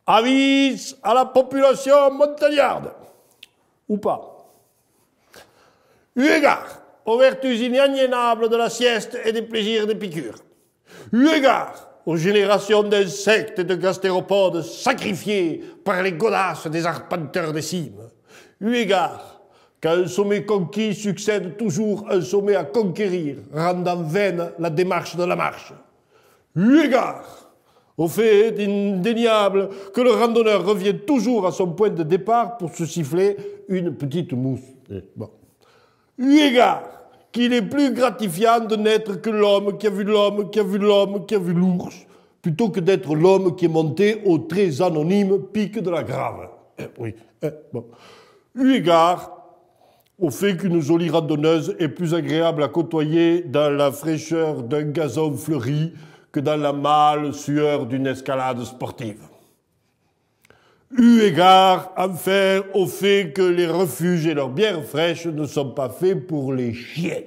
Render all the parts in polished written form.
Avis à la population montagnarde, ou pas. Eu égard aux vertus inaliénables de la sieste et des plaisirs des piqûres, eu égard aux générations d'insectes et de gastéropodes sacrifiés par les godasses des arpenteurs des cimes, eu égard qu'à un sommet conquis succède toujours un sommet à conquérir, rendant vaine la démarche de la marche, eu égard au fait indéniable que le randonneur revient toujours à son point de départ pour se siffler une petite mousse. Bon. Eu égard qu'il est plus gratifiant de n'être que l'homme qui a vu l'homme, qui a vu l'homme, qui a vu l'ours, plutôt que d'être l'homme qui est monté au très anonyme pic de la Grave. Oui. Bon. Eu égard au fait qu'une jolie randonneuse est plus agréable à côtoyer dans la fraîcheur d'un gazon fleuri que dans la mâle sueur d'une escalade sportive. Eu égard, enfin, au fait que les refuges et leurs bières fraîches ne sont pas faits pour les chiens.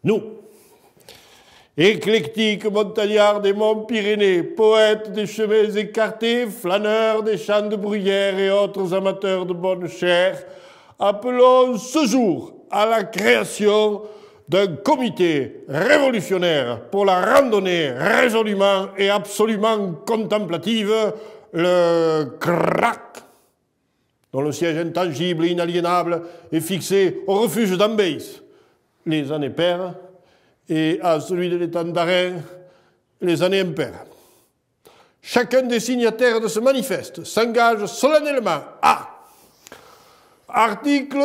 Nous, éclectiques montagnards des monts Pyrénées, poètes des chemins écartés, flâneurs des champs de bruyère et autres amateurs de bonne chair, appelons ce jour à la création d'un comité révolutionnaire pour la randonnée résolument et absolument contemplative, le CRAC, dont le siège intangible et inaliénable est fixé au refuge d'Ambéis, les années paires, et à celui de l'étang d'Arin, les années impaires. Chacun des signataires de ce manifeste s'engage solennellement à article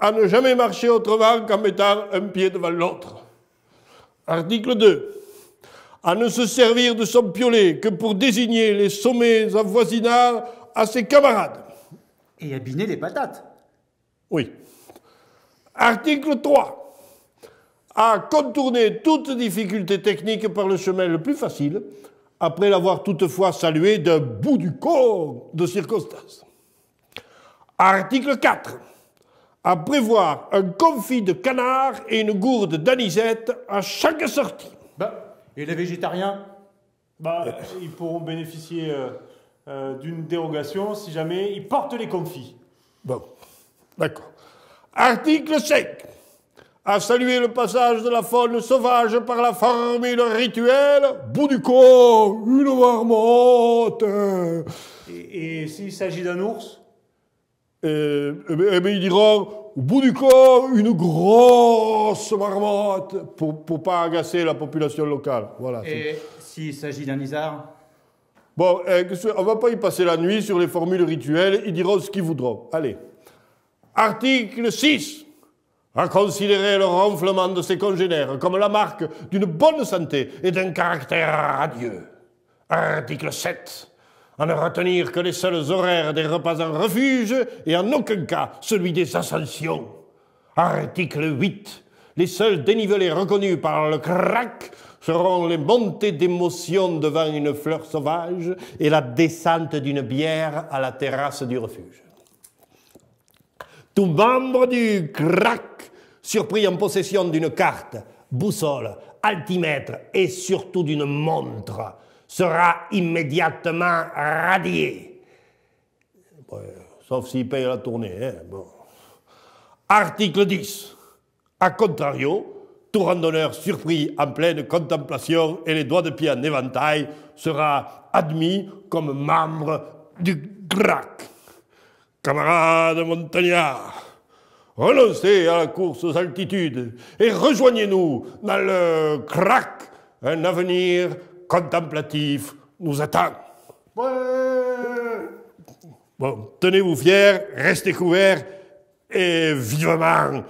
1, à ne jamais marcher autrement qu'en mettant un pied devant l'autre. Article 2. À ne se servir de son piolet que pour désigner les sommets avoisinants à ses camarades. Et abiner les patates. Oui. Article 3. À contourner toute difficulté technique par le chemin le plus facile, après l'avoir toutefois salué d'un bout du corps de circonstance. Article 4. À prévoir un confit de canard et une gourde d'anisette à chaque sortie. Et les végétariens ils pourront bénéficier d'une dérogation si jamais ils portent les confits. Bon, d'accord. Article 5. À saluer le passage de la faune sauvage par la formule rituelle, bout du corps, une marmotte. Et s'il s'agit d'un ours? Ils diront, au bout du corps, une grosse marmotte, pour pas agacer la population locale. Voilà. Et s'il s'agit d'un isard? Bon, on va pas y passer la nuit sur les formules rituelles, ils diront ce qu'ils voudront. Allez. Article 6. À considérer le ronflement de ses congénères comme la marque d'une bonne santé et d'un caractère radieux. Article 7. À ne retenir que les seuls horaires des repas en refuge et en aucun cas celui des ascensions. Article 8. Les seuls dénivelés reconnus par le CRAC seront les montées d'émotion devant une fleur sauvage et la descente d'une bière à la terrasse du refuge. Tout membre du CRAC, surpris en possession d'une carte, boussole, altimètre et surtout d'une montre, sera immédiatement radié. Bon, sauf s'il paye la tournée. Hein, bon. Article 10. A contrario, tout randonneur surpris en pleine contemplation et les doigts de pied en éventail sera admis comme membre du CRAC. Camarades montagnards, renoncez à la course aux altitudes et rejoignez-nous dans le CRAC. Un avenir contemplatif nous attend. Ouais. Bon, tenez-vous fiers, restez couverts et vivement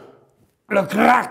le CRAC.